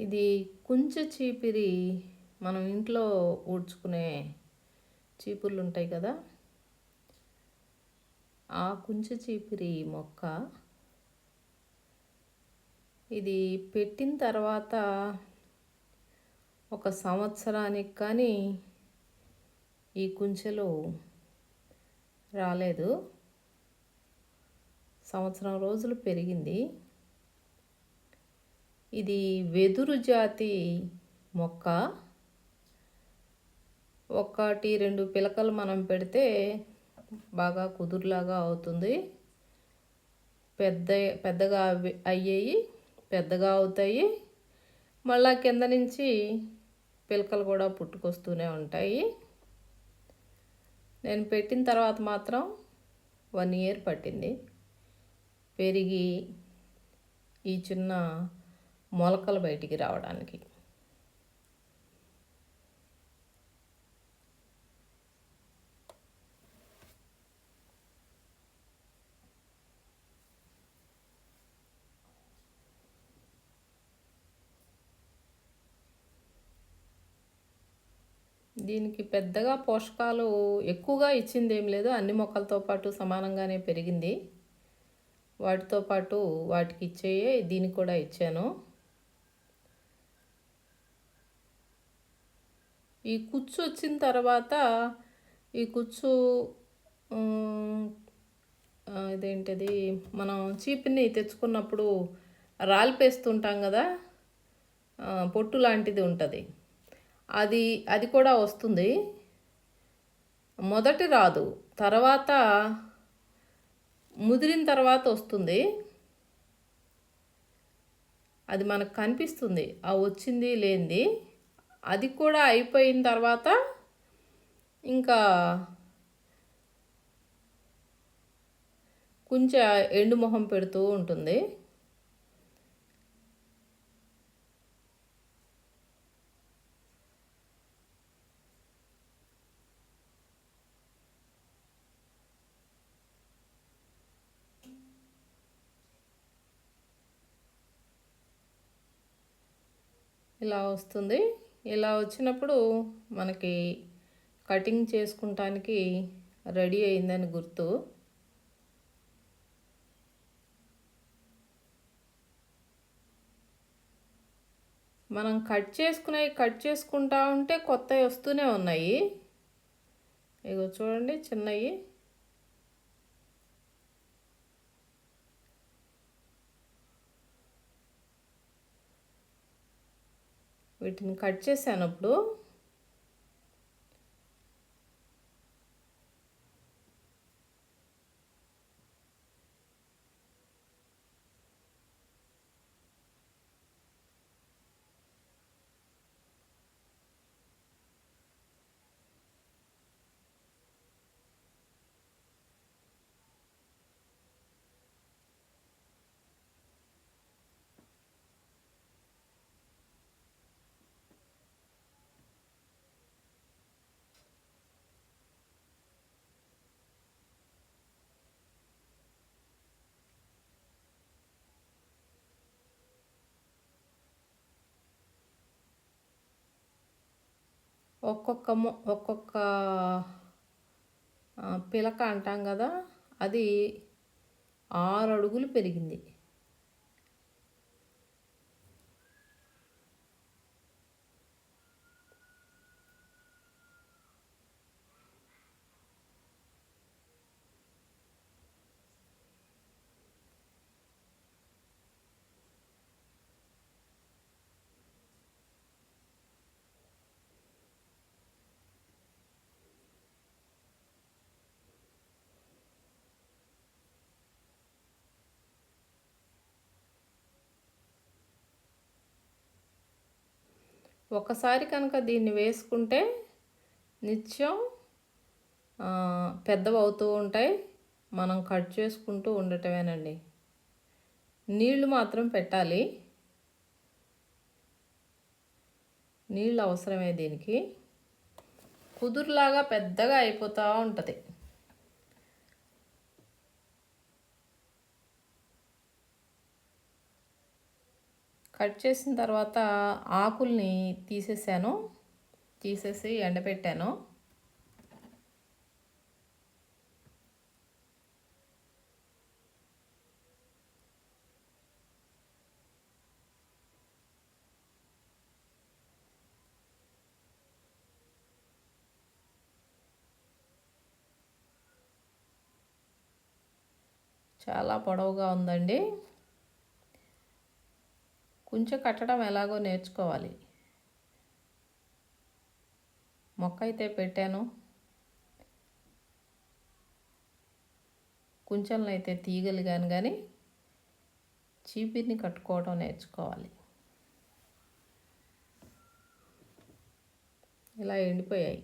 ఇది కుంచె చీపిరి. మనం ఇంట్లో ఊడ్చుకునే చీపుర్లు ఉంటాయి కదా, ఆ కుంచె చీపిరి మొక్క. ఇది పెట్టిన తర్వాత ఒక సంవత్సరానికి కానీ ఈ కుంచెలు రాలేదు. సంవత్సరం రోజులు పెరిగింది. ఇది వెదురు జాతి మొక్క. ఒకటి రెండు పిలకలు మనం పెడితే బాగా కుదురులాగా అవుతుంది. పెద్దగా అయ్యాయి, పెద్దగా అవుతాయి. మళ్ళా కింద నుంచి పిలకలు కూడా పుట్టుకొస్తూనే ఉంటాయి. నేను పెట్టిన తర్వాత మాత్రం 1 ఇయర్ పట్టింది పెరిగి ఈ చిన్న మొలకలు బయటికి రావడానికి. దీనికి పెద్దగా పోషకాలు ఎక్కువగా ఇచ్చింది ఏం లేదు. అన్ని మొక్కలతో పాటు సమానంగానే పెరిగింది. వాటితో పాటు వాటికి ఇచ్చేయే దీనికి కూడా ఇచ్చాను. ఈ కుచ్చు వచ్చిన తర్వాత ఈ కుచ్చు ఇదేంటిది, మనం చీపిని తెచ్చుకున్నప్పుడు రాలిపేస్తుంటాం కదా, పొట్టు లాంటిది ఉంటుంది. అది కూడా వస్తుంది. మొదటి రాదు, తర్వాత ముదిరిన తర్వాత వస్తుంది. అది మనకు కనిపిస్తుంది ఆ వచ్చింది లేనిది. అది కూడా అయిపోయిన తర్వాత ఇంకా కొంచెం ఎండు మొహం పెడుతూ ఉంటుంది. ఇలా వస్తుంది. ఇలా వచ్చినప్పుడు మనకి కటింగ్ చేసుకుంటానికి రెడీ అయిందని గుర్తు. మనం కట్ చేసుకుంటా ఉంటే కొత్తవి వస్తూనే ఉన్నాయి. ఇగో చూడండి, చిన్నవి. వీటిని కట్ చేశాను ఇప్పుడు. ఒక్కొక్క పిలక అంటాం కదా, అది 6 అడుగులు పెరిగింది. ఒకసారి కనుక దీన్ని వేసుకుంటే నిత్యం పెద్దవి అవుతూ ఉంటాయి. మనం కట్ చేసుకుంటూ ఉండటమేనండి. నీళ్లు మాత్రం పెట్టాలి. నీళ్ళు అవసరమే దీనికి. కుదురులాగా పెద్దగా అయిపోతూ ఉంటుంది. కట్ చేసిన తర్వాత ఆకుల్ని తీసేసి ఎండబెట్టాను. చాలా పొడవుగా ఉందండి. కుంచె కట్టడం ఎలాగో నేర్చుకోవాలి. మొక్క అయితే పెట్టాను, కుంచెలను అయితే తీయగలిగాను, కానీ చీపిరిని కట్టుకోవడం నేర్చుకోవాలి. ఇలా ఎండిపోయాయి.